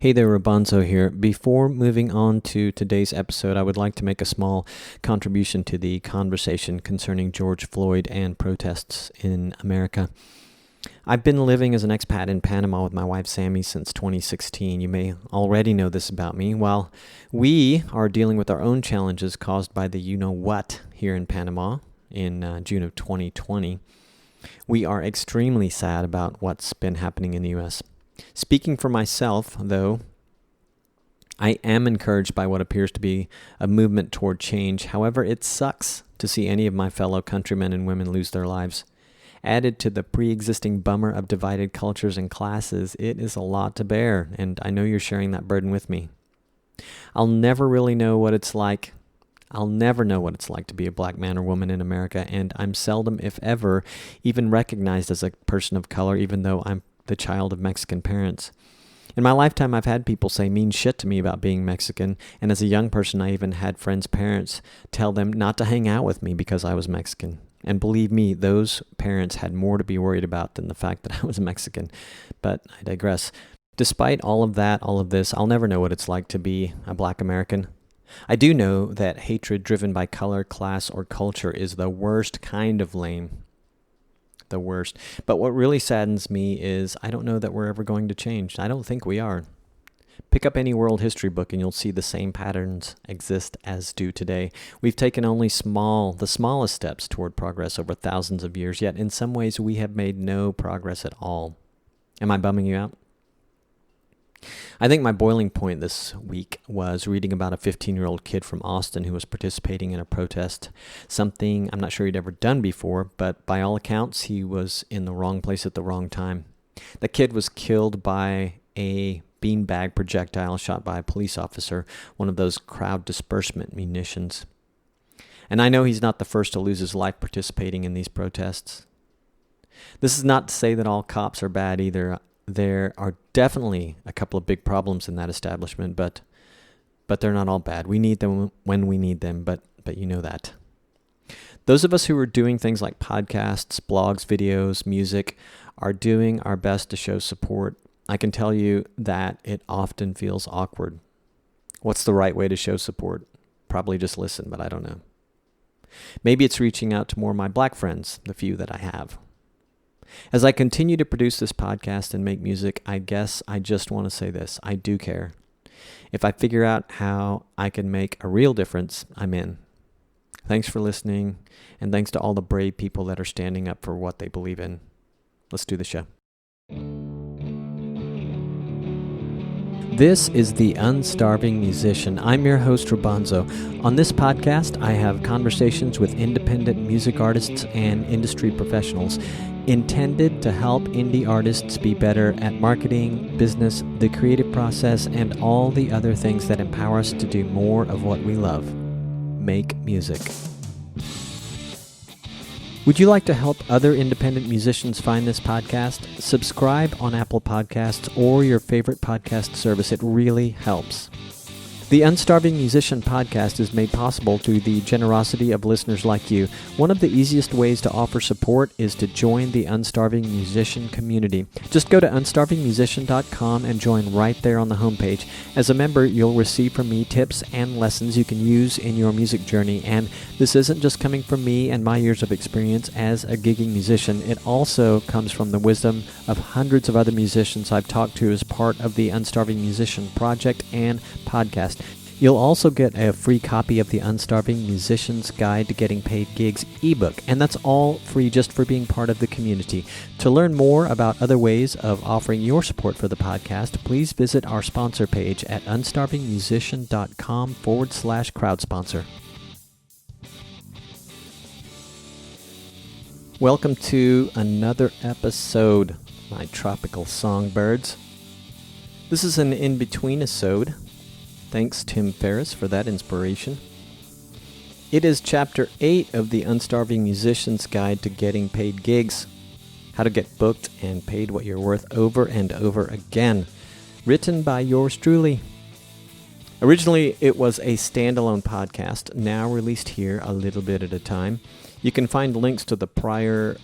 Hey there, Rabanzo here. Before moving on to today's episode, I would like to make a small contribution to the conversation concerning George Floyd and protests in America. I've been living as an expat in Panama with my wife Sammy since 2016. You may already know this about me. While we are dealing with our own challenges caused by the you-know-what here in Panama in June of 2020, we are extremely sad about what's been happening in the U.S. Speaking for myself, though, I am encouraged by what appears to be a movement toward change. However, it sucks to see any of my fellow countrymen and women lose their lives. Added to the pre-existing bummer of divided cultures and classes, it is a lot to bear, and I know you're sharing that burden with me. I'll never know what it's like to be a black man or woman in America, and I'm seldom, if ever, even recognized as a person of color, even though I'm the child of Mexican parents. In my lifetime, I've had people say mean shit to me about being Mexican, and as a young person, I even had friends' parents tell them not to hang out with me because I was Mexican. And believe me, those parents had more to be worried about than the fact that I was Mexican. But I digress. Despite all of this, I'll never know what it's like to be a black American. I do know that hatred driven by color, class, or culture is the worst kind of lame. The worst. But what really saddens me is I don't know that we're ever going to change. I don't think we are. Pick up any world history book and you'll see the same patterns exist as do today. We've taken only the smallest steps toward progress over thousands of years, yet in some ways we have made no progress at all. Am I bumming you out? I think my boiling point this week was reading about a 15-year-old kid from Austin who was participating in a protest, something I'm not sure he'd ever done before, but by all accounts, he was in the wrong place at the wrong time. The kid was killed by a beanbag projectile shot by a police officer, one of those crowd dispersement munitions. And I know he's not the first to lose his life participating in these protests. This is not to say that all cops are bad either. There are definitely a couple of big problems in that establishment, but they're not all bad. We need them when we need them, but you know that. Those of us who are doing things like podcasts, blogs, videos, music, are doing our best to show support. I can tell you that it often feels awkward. What's the right way to show support? Probably just listen, but I don't know. Maybe it's reaching out to more of my black friends, the few that I have. As I continue to produce this podcast and make music, I guess I just want to say this. I do care. If I figure out how I can make a real difference, I'm in. Thanks for listening, and thanks to all the brave people that are standing up for what they believe in. Let's do the show. This is the Unstarving Musician. I'm your host, Rabanzo. On this podcast, I have conversations with independent music artists and industry professionals intended to help indie artists be better at marketing, business, the creative process, and all the other things that empower us to do more of what we love: make music. Would you like to help other independent musicians find this podcast? Subscribe on Apple Podcasts or your favorite podcast service. It really helps. The Unstarving Musician podcast is made possible through the generosity of listeners like you. One of the easiest ways to offer support is to join the Unstarving Musician community. Just go to unstarvingmusician.com and join right there on the homepage. As a member, you'll receive from me tips and lessons you can use in your music journey. And this isn't just coming from me and my years of experience as a gigging musician. It also comes from the wisdom of hundreds of other musicians I've talked to as part of the Unstarving Musician project and podcast. You'll also get a free copy of the Unstarving Musician's Guide to Getting Paid Gigs ebook, and that's all free just for being part of the community. To learn more about other ways of offering your support for the podcast, please visit our sponsor page at unstarvingmusician.com/crowdsponsor. Welcome to another episode, my tropical songbirds. This is an in-between-isode. Thanks, Tim Ferriss, for that inspiration. It is Chapter 8 of the Unstarving Musician's Guide to Getting Paid Gigs. How to get booked and paid what you're worth over and over again. Written by yours truly. Originally, it was a standalone podcast, now released here a little bit at a time. You can find links to the prior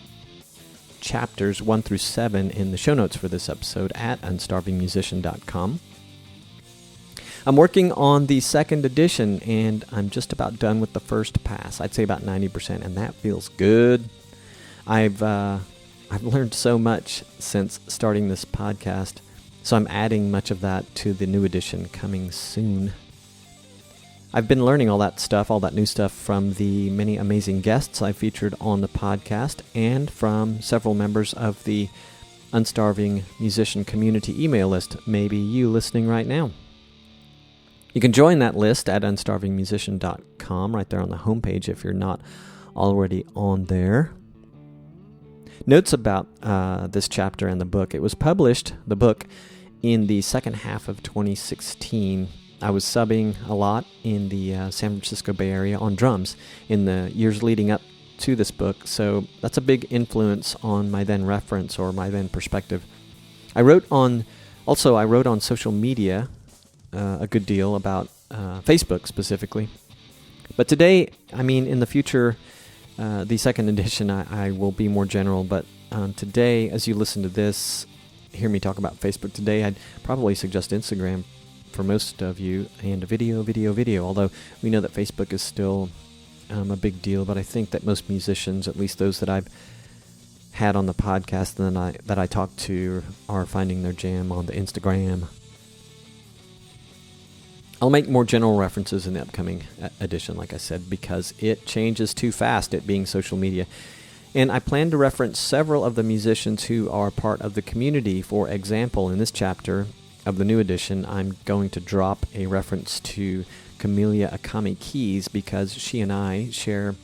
chapters 1 through 7 in the show notes for this episode at unstarvingmusician.com. I'm working on the second edition, and I'm just about done with the first pass. I'd say about 90%, and that feels good. I've learned so much since starting this podcast, so I'm adding much of that to the new edition coming soon. I've been learning all that new stuff from the many amazing guests I featured on the podcast and from several members of the Unstarving Musician community email list, maybe you listening right now. You can join that list at unstarvingmusician.com, right there on the homepage if you're not already on there. Notes about this chapter and the book. It was published, the book, in the second half of 2016. I was subbing a lot in the San Francisco Bay Area on drums in the years leading up to this book, so that's a big influence on my then reference or my then perspective. I wrote on social media a good deal about Facebook specifically. But today, in the future, the second edition, I will be more general, but today, as you listen to this, hear me talk about Facebook today, I'd probably suggest Instagram for most of you, and video, although we know that Facebook is still a big deal, but I think that most musicians, at least those that I've had on the podcast and that I talk to, are finding their jam on the Instagram. I'll make more general references in the upcoming edition, like I said, because it changes too fast, it being social media. And I plan to reference several of the musicians who are part of the community. For example, in this chapter of the new edition, I'm going to drop a reference to Camelia Akhamie Kies because she and I share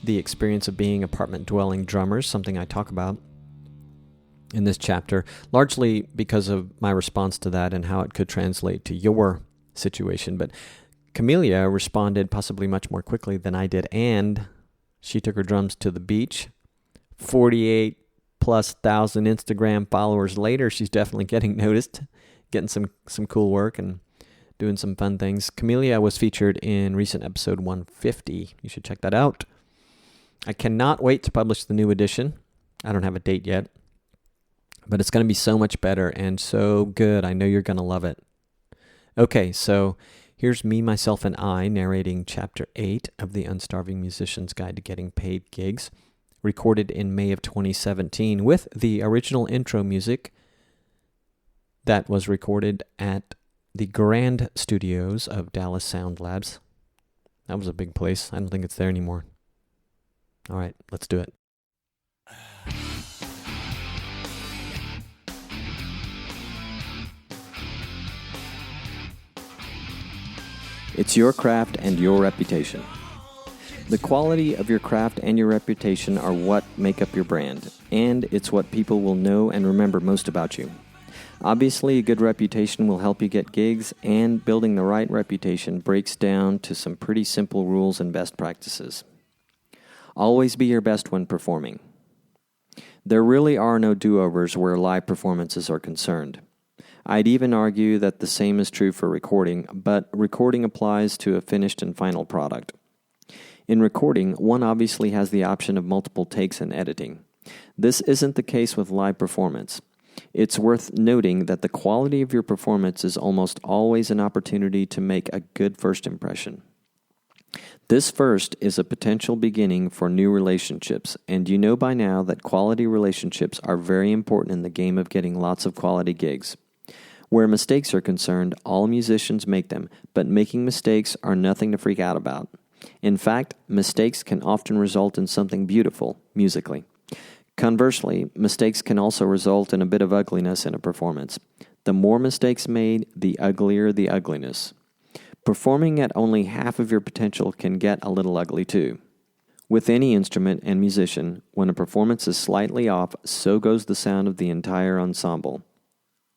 the experience of being apartment-dwelling drummers, something I talk about in this chapter, largely because of my response to that and how it could translate to your situation. But Camelia responded possibly much more quickly than I did, and she took her drums to the beach. 48 plus thousand Instagram followers later, she's definitely getting noticed, getting some cool work and doing some fun things. Camelia was featured in recent episode 150. You should check that out. I cannot wait to publish the new edition. I don't have a date yet, but it's going to be so much better and so good. I know you're going to love it. Okay, so here's me, myself, and I narrating Chapter 8 of the Unstarving Musician's Guide to Getting Paid Gigs, recorded in May of 2017 with the original intro music that was recorded at the Grand Studios of Dallas Sound Labs. That was a big place. I don't think it's there anymore. All right, let's do it. It's your craft and your reputation. The quality of your craft and your reputation are what make up your brand, and it's what people will know and remember most about you. Obviously, a good reputation will help you get gigs, and building the right reputation breaks down to some pretty simple rules and best practices. Always be your best when performing. There really are no do-overs where live performances are concerned. I'd even argue that the same is true for recording, but recording applies to a finished and final product. In recording, one obviously has the option of multiple takes and editing. This isn't the case with live performance. It's worth noting that the quality of your performance is almost always an opportunity to make a good first impression. This first is a potential beginning for new relationships, and you know by now that quality relationships are very important in the game of getting lots of quality gigs. Where mistakes are concerned, all musicians make them, but making mistakes are nothing to freak out about. In fact, mistakes can often result in something beautiful, musically. Conversely, mistakes can also result in a bit of ugliness in a performance. The more mistakes made, the uglier the ugliness. Performing at only half of your potential can get a little ugly too. With any instrument and musician, when a performance is slightly off, so goes the sound of the entire ensemble.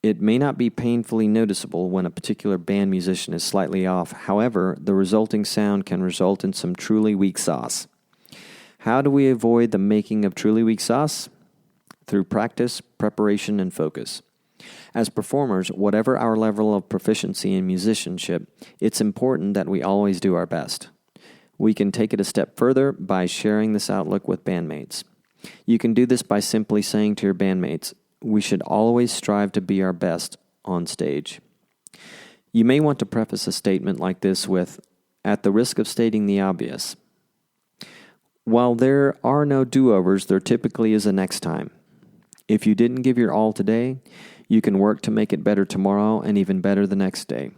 It may not be painfully noticeable when a particular band musician is slightly off. However, the resulting sound can result in some truly weak sauce. How do we avoid the making of truly weak sauce? Through practice, preparation, and focus. As performers, whatever our level of proficiency in musicianship, it's important that we always do our best. We can take it a step further by sharing this outlook with bandmates. You can do this by simply saying to your bandmates, we should always strive to be our best on stage. You may want to preface a statement like this with, "At the risk of stating the obvious." While there are no do-overs, there typically is a next time. If you didn't give your all today, you can work to make it better tomorrow and even better the next day.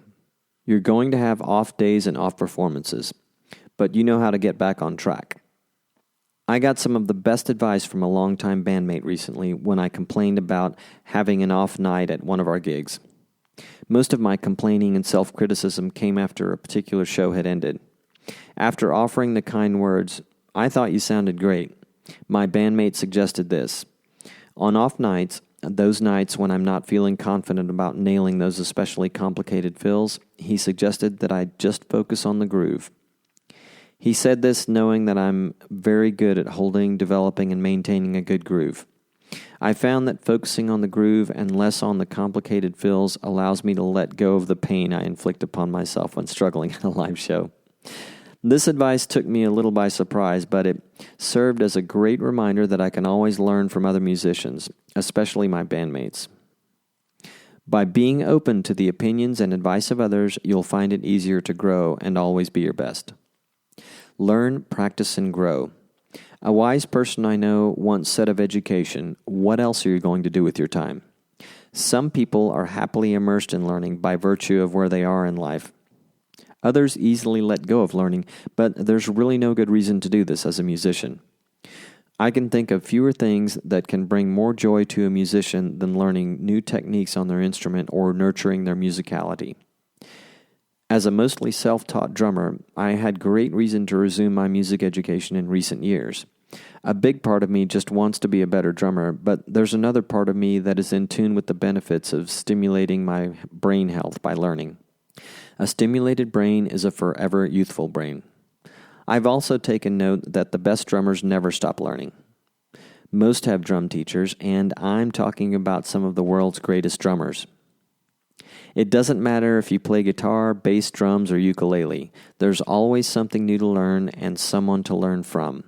You're going to have off days and off performances, but you know how to get back on track. I got some of the best advice from a longtime bandmate recently when I complained about having an off night at one of our gigs. Most of my complaining and self-criticism came after a particular show had ended. After offering the kind words, "I thought you sounded great," my bandmate suggested this. On off nights, those nights when I'm not feeling confident about nailing those especially complicated fills, he suggested that I just focus on the groove. He said this knowing that I'm very good at holding, developing, and maintaining a good groove. I found that focusing on the groove and less on the complicated fills allows me to let go of the pain I inflict upon myself when struggling at a live show. This advice took me a little by surprise, but it served as a great reminder that I can always learn from other musicians, especially my bandmates. By being open to the opinions and advice of others, you'll find it easier to grow and always be your best. Learn, practice, and grow. A wise person I know once said of education, "What else are you going to do with your time?" Some people are happily immersed in learning by virtue of where they are in life. Others easily let go of learning, but there's really no good reason to do this as a musician. I can think of fewer things that can bring more joy to a musician than learning new techniques on their instrument or nurturing their musicality. As a mostly self-taught drummer, I had great reason to resume my music education in recent years. A big part of me just wants to be a better drummer, but there's another part of me that is in tune with the benefits of stimulating my brain health by learning. A stimulated brain is a forever youthful brain. I've also taken note that the best drummers never stop learning. Most have drum teachers, and I'm talking about some of the world's greatest drummers. It doesn't matter if you play guitar, bass, drums, or ukulele. There's always something new to learn and someone to learn from.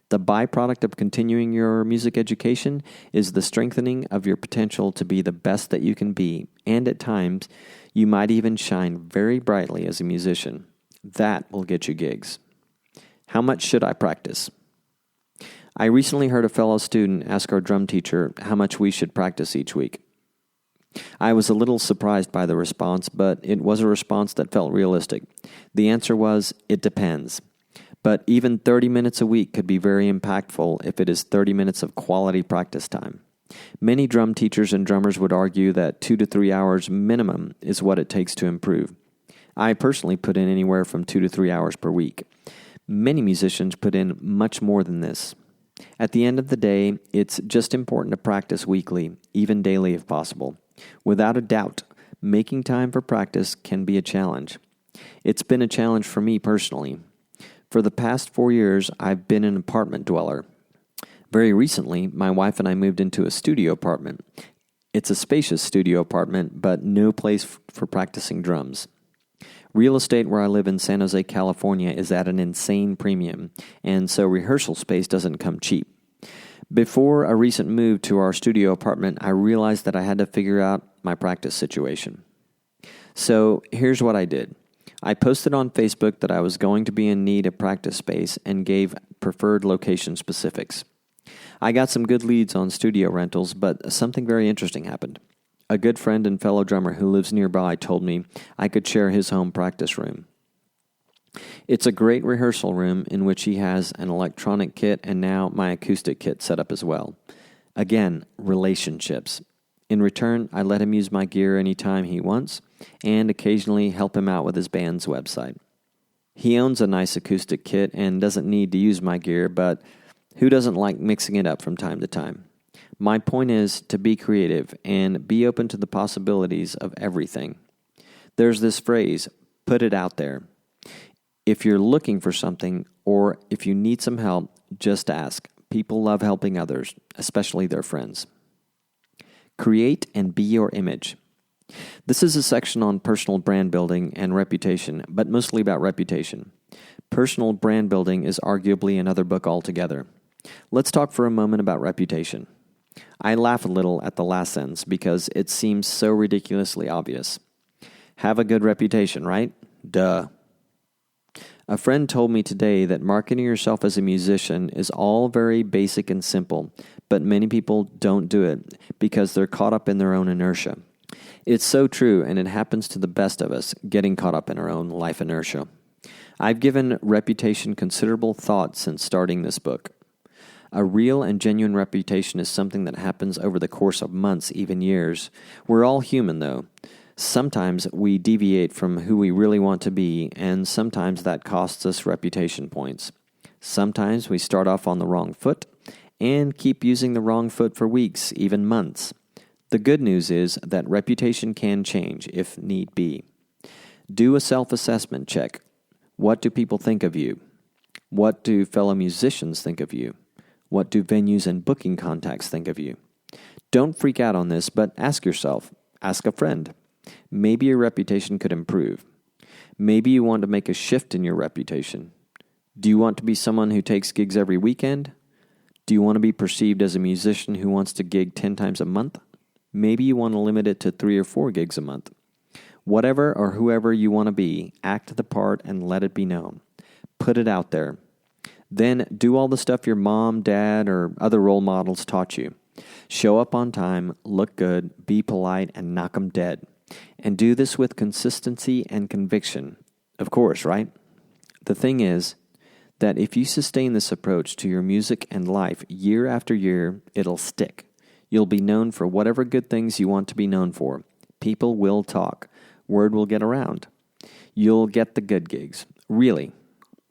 The byproduct of continuing your music education is the strengthening of your potential to be the best that you can be, and at times, you might even shine very brightly as a musician. That will get you gigs. How much should I practice? I recently heard a fellow student ask our drum teacher how much we should practice each week. I was a little surprised by the response, but it was a response that felt realistic. The answer was, it depends. But even 30 minutes a week could be very impactful if it is 30 minutes of quality practice time. Many drum teachers and drummers would argue that 2 to 3 hours minimum is what it takes to improve. I personally put in anywhere from 2 to 3 hours per week. Many musicians put in much more than this. At the end of the day, it's just important to practice weekly, even daily if possible. Without a doubt, making time for practice can be a challenge. It's been a challenge for me personally. For the past 4 years, I've been an apartment dweller. Very recently, my wife and I moved into a studio apartment. It's a spacious studio apartment, but no place for practicing drums. Real estate where I live in San Jose, California is at an insane premium, and so rehearsal space doesn't come cheap. Before a recent move to our studio apartment, I realized that I had to figure out my practice situation. So here's what I did. I posted on Facebook that I was going to be in need of practice space and gave preferred location specifics. I got some good leads on studio rentals, but something very interesting happened. A good friend and fellow drummer who lives nearby told me I could share his home practice room. It's a great rehearsal room in which he has an electronic kit and now my acoustic kit set up as well. Again, relationships. In return, I let him use my gear anytime he wants and occasionally help him out with his band's website. He owns a nice acoustic kit and doesn't need to use my gear, but who doesn't like mixing it up from time to time? My point is to be creative and be open to the possibilities of everything. There's this phrase, put it out there. If you're looking for something or if you need some help, just ask. People love helping others, especially their friends. Create and be your image. This is a section on personal brand building and reputation, but mostly about reputation. Personal brand building is arguably another book altogether. Let's talk for a moment about reputation. I laugh a little at the last sentence because it seems so ridiculously obvious. Have a good reputation, right? Duh. A friend told me today that marketing yourself as a musician is all very basic and simple, but many people don't do it because they're caught up in their own inertia. It's so true, and it happens to the best of us, getting caught up in our own life inertia. I've given reputation considerable thought since starting this book. A real and genuine reputation is something that happens over the course of months, even years. We're all human, though. Sometimes we deviate from who we really want to be, and sometimes that costs us reputation points. Sometimes we start off on the wrong foot and keep using the wrong foot for weeks, even months. The good news is that reputation can change if need be. Do a self-assessment check. What do people think of you? What do fellow musicians think of you? What do venues and booking contacts think of you? Don't freak out on this, but ask yourself. Ask a friend. Maybe your reputation could improve. Maybe you want to make a shift in your reputation. Do you want to be someone who takes gigs every weekend? Do you want to be perceived as a musician who wants to gig 10 times a month? Maybe you want to limit it to 3 or 4 gigs a month. Whatever or whoever you want to be, act the part and let it be known. Put it out there. Then do all the stuff your mom, dad, or other role models taught you. Show up on time, look good, be polite, and knock 'em dead. And do this with consistency and conviction. Of course, right? The thing is that if you sustain this approach to your music and life year after year, it'll stick. You'll be known for whatever good things you want to be known for. People will talk. Word will get around. You'll get the good gigs. Really.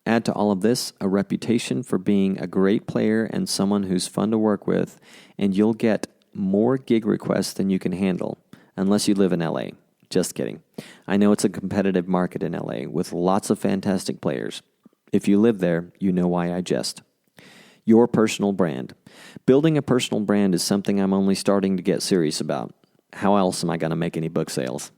Add to all of this a reputation for being a great player and someone who's fun to work with, and you'll get more gig requests than you can handle, unless you live in LA. Just kidding. I know it's a competitive market in LA with lots of fantastic players. If you live there, you know why I jest. Your personal brand. Building a personal brand is something I'm only starting to get serious about. How else am I going to make any book sales?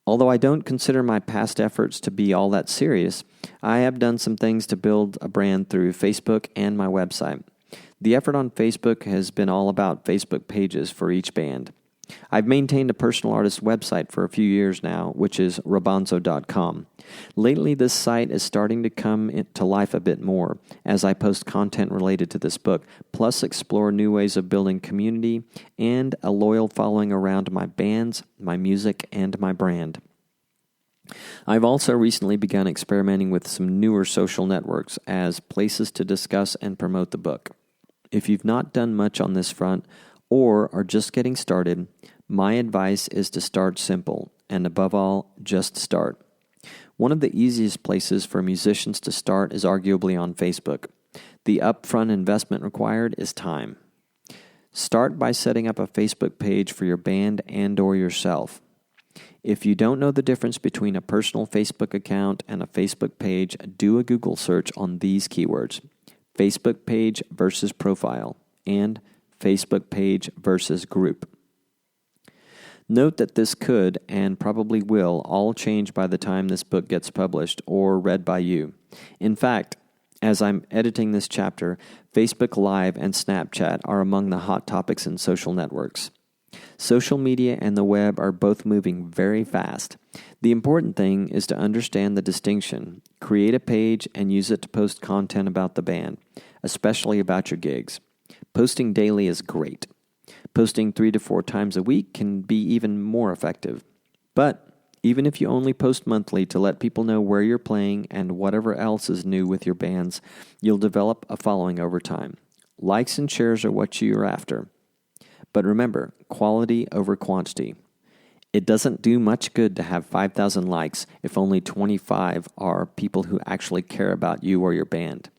Although I don't consider my past efforts to be all that serious, I have done some things to build a brand through Facebook and my website. The effort on Facebook has been all about Facebook pages for each band. I've maintained a personal artist website for a few years now, which is robonzo.com. Lately, this site is starting to come to life a bit more as I post content related to this book, plus explore new ways of building community and a loyal following around my bands, my music, and my brand. I've also recently begun experimenting with some newer social networks as places to discuss and promote the book. If you've not done much on this front, or are just getting started, my advice is to start simple, and above all, just start. One of the easiest places for musicians to start is arguably on Facebook. The upfront investment required is time. Start by setting up a Facebook page for your band and/or yourself. If you don't know the difference between a personal Facebook account and a Facebook page, do a Google search on these keywords: Facebook page versus profile, and Facebook page versus group. Note that this could, and probably will, all change by the time this book gets published or read by you. In fact, as I'm editing this chapter, Facebook Live and Snapchat are among the hot topics in social networks. Social media and the web are both moving very fast. The important thing is to understand the distinction. Create a page and use it to post content about the band, especially about your gigs. Posting daily is great. Posting 3 to 4 times a week can be even more effective. But even if you only post monthly to let people know where you're playing and whatever else is new with your bands, you'll develop a following over time. Likes and shares are what you're after. But remember, quality over quantity. It doesn't do much good to have 5,000 likes if only 25 are people who actually care about you or your band.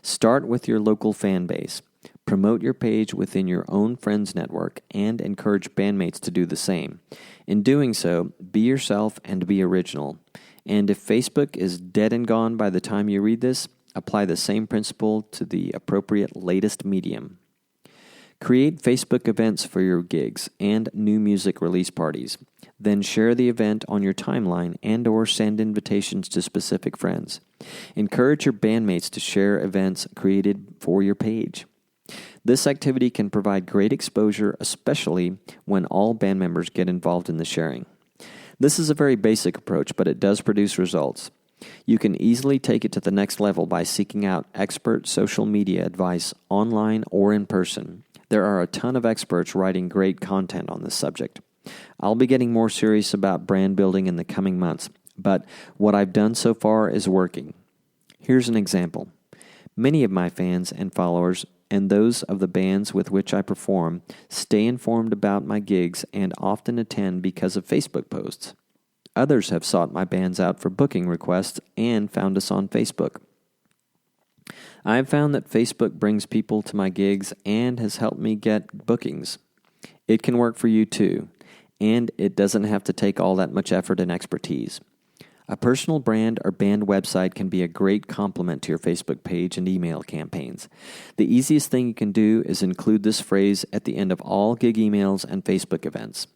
Start with your local fan base. Promote your page within your own friends network and encourage bandmates to do the same. In doing so, be yourself and be original. And if Facebook is dead and gone by the time you read this, apply the same principle to the appropriate latest medium. Create Facebook events for your gigs and new music release parties. Then share the event on your timeline and/or send invitations to specific friends. Encourage your bandmates to share events created for your page. This activity can provide great exposure, especially when all band members get involved in the sharing. This is a very basic approach, but it does produce results. You can easily take it to the next level by seeking out expert social media advice online or in person. There are a ton of experts writing great content on this subject. I'll be getting more serious about brand building in the coming months, but what I've done so far is working. Here's an example. Many of my fans and followers, and those of the bands with which I perform, stay informed about my gigs and often attend because of Facebook posts. Others have sought my bands out for booking requests and found us on Facebook. I have found that Facebook brings people to my gigs and has helped me get bookings. It can work for you too, and it doesn't have to take all that much effort and expertise. A personal brand or band website can be a great complement to your Facebook page and email campaigns. The easiest thing you can do is include this phrase at the end of all gig emails and Facebook events.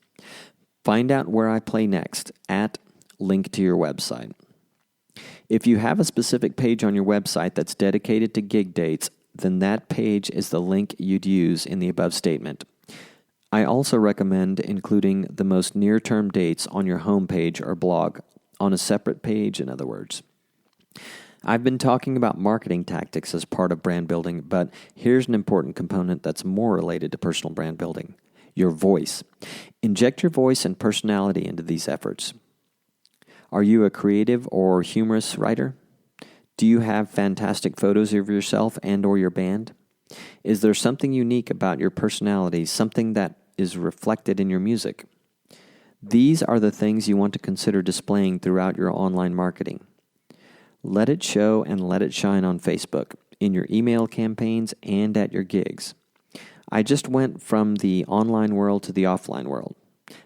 Find out where I play next at link to your website. If you have a specific page on your website that's dedicated to gig dates, then that page is the link you'd use in the above statement. I also recommend including the most near-term dates on your homepage or blog, on a separate page, in other words. I've been talking about marketing tactics as part of brand building, but here's an important component that's more related to personal brand building: your voice. Inject your voice and personality into these efforts. Are you a creative or humorous writer? Do you have fantastic photos of yourself and or your band? Is there something unique about your personality, something that is reflected in your music? These are the things you want to consider displaying throughout your online marketing. Let it show and let it shine on Facebook, in your email campaigns, and at your gigs. I just went from the online world to the offline world.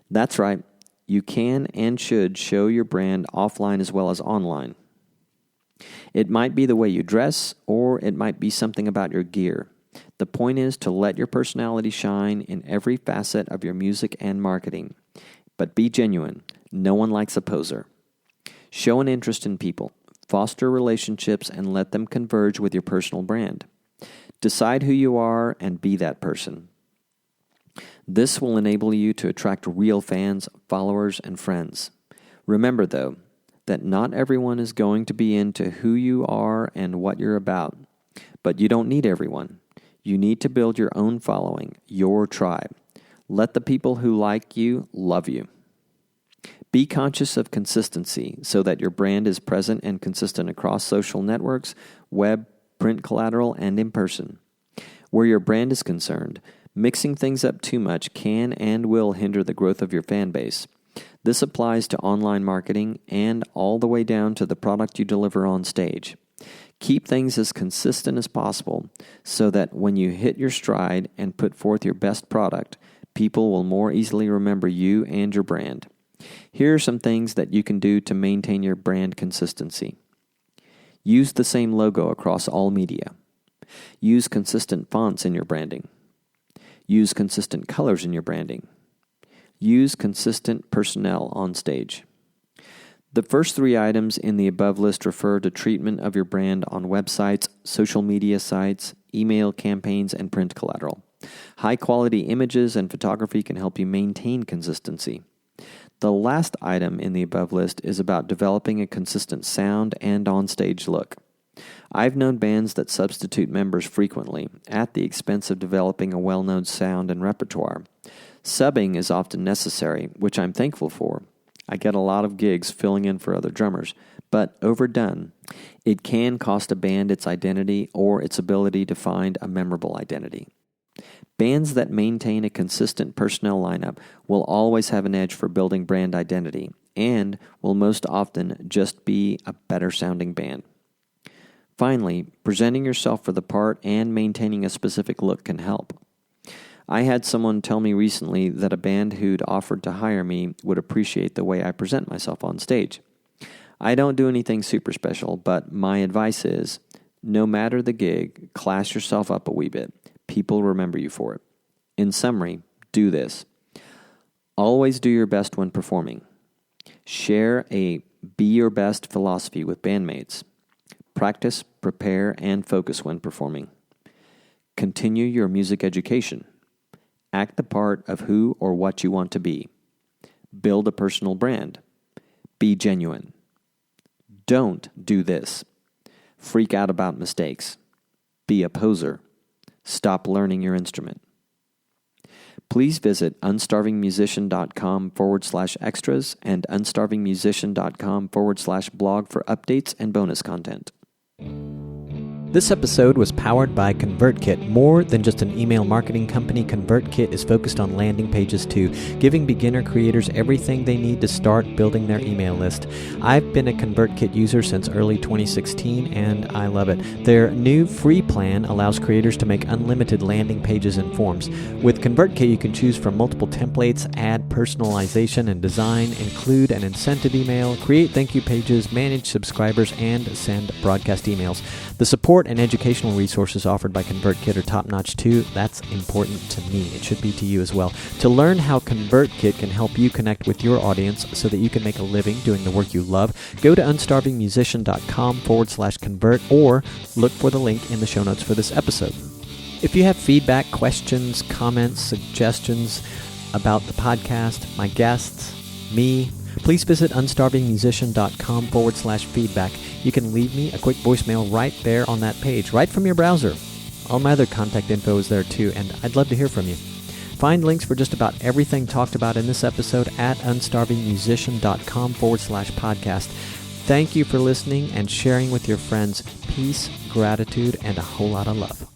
That's right, you can and should show your brand offline as well as online. It might be the way you dress, or it might be something about your gear. The point is to let your personality shine in every facet of your music and marketing. But be genuine. No one likes a poser. Show an interest in people. Foster relationships and let them converge with your personal brand. Decide who you are and be that person. This will enable you to attract real fans, followers, and friends. Remember, though, that not everyone is going to be into who you are and what you're about. But you don't need everyone. You need to build your own following, your tribe. Let the people who like you love you. Be conscious of consistency so that your brand is present and consistent across social networks, web, print collateral, and in person. Where your brand is concerned, mixing things up too much can and will hinder the growth of your fan base. This applies to online marketing and all the way down to the product you deliver on stage. Keep things as consistent as possible so that when you hit your stride and put forth your best product, people will more easily remember you and your brand. Here are some things that you can do to maintain your brand consistency. Use the same logo across all media. Use consistent fonts in your branding. Use consistent colors in your branding. Use consistent personnel on stage. The first three items in the above list refer to treatment of your brand on websites, social media sites, email campaigns, and print collateral. High-quality images and photography can help you maintain consistency. The last item in the above list is about developing a consistent sound and on-stage look. I've known bands that substitute members frequently, at the expense of developing a well-known sound and repertoire. Subbing is often necessary, which I'm thankful for. I get a lot of gigs filling in for other drummers, but overdone, it can cost a band its identity or its ability to find a memorable identity. Bands that maintain a consistent personnel lineup will always have an edge for building brand identity and will most often just be a better sounding band. Finally, presenting yourself for the part and maintaining a specific look can help. I had someone tell me recently that a band who'd offered to hire me would appreciate the way I present myself on stage. I don't do anything super special, but my advice is, no matter the gig, class yourself up a wee bit. People remember you for it. In summary, do this. Always do your best when performing. Share a be your best philosophy with bandmates. Practice, prepare, and focus when performing. Continue your music education. Act the part of who or what you want to be. Build a personal brand. Be genuine. Don't do this. Freak out about mistakes. Be a poser. Stop learning your instrument. Please visit unstarvingmusician.com/extras and unstarvingmusician.com/blog for updates and bonus content. This episode was powered by ConvertKit. More than just an email marketing company, ConvertKit is focused on landing pages too, giving beginner creators everything they need to start building their email list. I've been a ConvertKit user since early 2016, and I love it. Their new free plan allows creators to make unlimited landing pages and forms. With ConvertKit, you can choose from multiple templates, add personalization and design, include an incentive email, create thank you pages, manage subscribers, and send broadcast emails. The support and educational resources offered by ConvertKit are top-notch too. That's important to me. It should be to you as well. To learn how ConvertKit can help you connect with your audience so that you can make a living doing the work you love, go to unstarvingmusician.com/convert or look for the link in the show notes for this episode. If you have feedback, questions, comments, suggestions about the podcast, my guests, me, please visit unstarvingmusician.com/feedback. You can leave me a quick voicemail right there on that page, right from your browser. All my other contact info is there too, and I'd love to hear from you. Find links for just about everything talked about in this episode at unstarvingmusician.com/podcast. Thank you for listening and sharing with your friends. Peace, gratitude, and a whole lot of love.